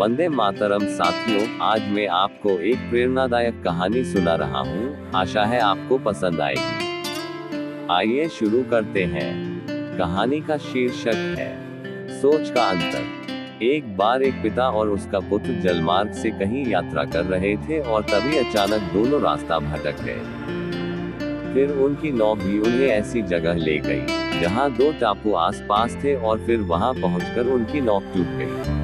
वंदे मातरम साथियों, आज मैं आपको एक प्रेरणादायक कहानी सुना रहा हूँ। आशा है आपको पसंद आएगी। आइए शुरू करते हैं। कहानी का शीर्षक है सोच का अंतर। एक बार एक पिता और उसका पुत्र जलमार्ग से कहीं यात्रा कर रहे थे और तभी अचानक दोनों रास्ता भटक गए। फिर उनकी नौक भी उन्हें ऐसी जगह ले गई जहां दो टापू आसपास थे और फिर वहां पहुंचकर उनकी नौक टूट गई।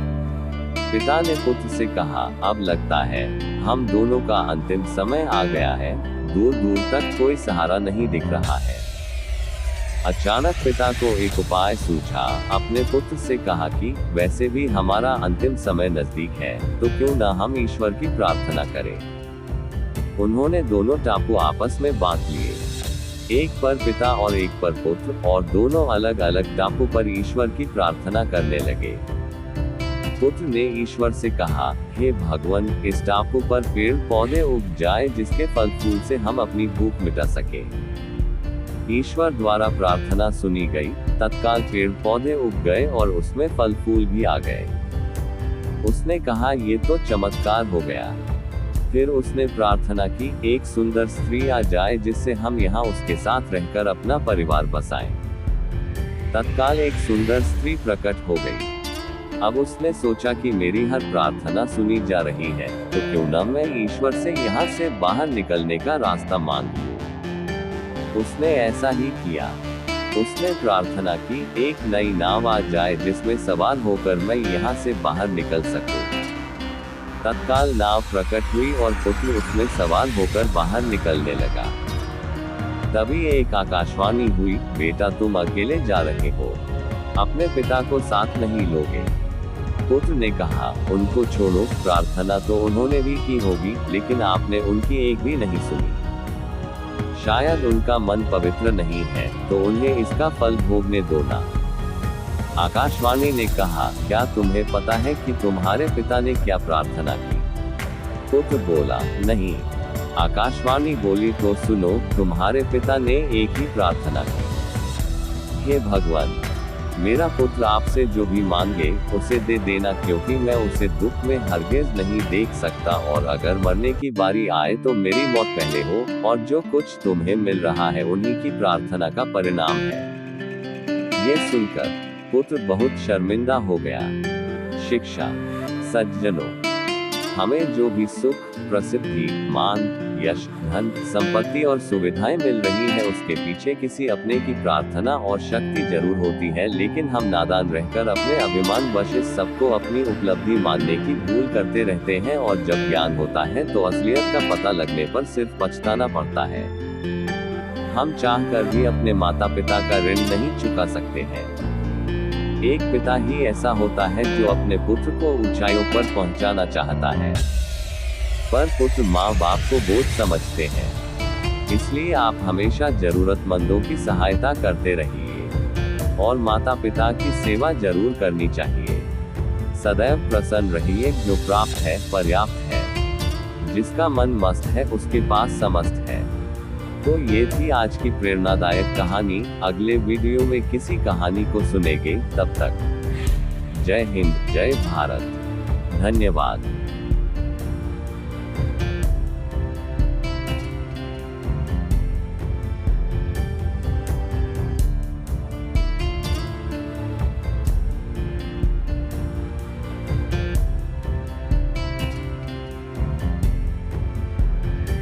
पिता ने पुत्र से कहा, अब लगता है हम दोनों का अंतिम समय आ गया है। दूर दूर तक कोई सहारा नहीं दिख रहा है। अचानक पिता को एक उपाय सूझा। अपने पुत्र से कहा कि वैसे भी हमारा अंतिम समय नजदीक है, तो क्यों न हम ईश्वर की प्रार्थना करें। उन्होंने दोनों टापू आपस में बांट लिए, एक पर पिता और एक पर पुत्र, और दोनों अलग अलग टापू पर ईश्वर की प्रार्थना करने लगे। पुत्र ने ईश्वर से कहा, हे भगवान, इस टापू पर पेड़ पौधे उग जाए जिसके फल फूल से हम अपनी भूख मिटा सके। ईश्वर द्वारा प्रार्थना सुनी गई। तत्काल पेड़ पौधे उग गए और उसमें फल फूल भी आ गए। उसने कहा, ये तो चमत्कार हो गया। फिर उसने प्रार्थना की, एक सुंदर स्त्री आ जाए जिससे हम यहाँ उसके साथ रहकर अपना परिवार बसाएं। तत्काल एक सुंदर स्त्री प्रकट हो गई। अब उसने सोचा कि मेरी हर प्रार्थना सुनी जा रही है, तो क्यों न मैं ईश्वर से यहाँ से बाहर निकलने का रास्ता मांग लूं। उसने ऐसा ही किया। उसने प्रार्थना की, एक नई नाव आ जाए जिसमें सवार होकर मैं यहाँ से बाहर निकल सकूं। तत्काल नाव प्रकट हुई और पुत्र उसमें सवार होकर बाहर निकलने लगा। तभी एक आकाशवाणी हुई, बेटा तुम अकेले जा रहे हो, अपने पिता को साथ नहीं लोगे। पुत्र ने कहा, उनको छोड़ो, प्रार्थना तो उन्होंने भी की होगी, लेकिन आपने उनकी एक भी नहीं सुनी। शायद उनका मन पवित्र नहीं है, तो उन्हें इसका फल भोगने दो ना। आकाशवाणी ने कहा, क्या तुम्हें पता है कि तुम्हारे पिता ने क्या प्रार्थना की। पुत्र बोला, नहीं। आकाशवाणी बोली, तो सुनो, तुम्हारे पिता ने एक ही प्रार्थना की, हे भगवान, मेरा पुत्र आपसे जो भी मांगे उसे दे देना, क्योंकि मैं उसे दुख में हरगिज नहीं देख सकता, और अगर मरने की बारी आए तो मेरी मौत पहले हो, और जो कुछ तुम्हें मिल रहा है उन्हीं की प्रार्थना का परिणाम है। ये सुनकर पुत्र बहुत शर्मिंदा हो गया। शिक्षा। सज्जनों, हमें जो भी सुख, प्रसिद्धि, मान, यश, धन, संपत्ति और सुविधाएं मिल रही है, उसके पीछे किसी अपने की प्रार्थना और शक्ति जरूर होती है, लेकिन हम नादान रहकर अपने अभिमान वश इस सबको अपनी उपलब्धि मानने की भूल करते रहते हैं, और जब ज्ञान होता है तो असलियत का पता लगने पर सिर्फ पछताना पड़ता है। हम चाहकर भी अपने माता पिता का ऋण नहीं चुका सकते हैं। एक पिता ही ऐसा होता है जो अपने पुत्र को ऊंचाइयों पर पहुंचाना चाहता है, पर पुत्र माँ बाप को बोझ समझते हैं। इसलिए आप हमेशा जरूरतमंदों की सहायता करते रहिए, और माता पिता की सेवा जरूर करनी चाहिए। सदैव प्रसन्न रहिए, जो प्राप्त है पर्याप्त है, जिसका मन मस्त है उसके पास समस्त है। तो ये थी आज की प्रेरणादायक कहानी। अगले वीडियो में किसी कहानी को सुनेंगे। तब तक जय हिंद, जय भारत, धन्यवाद।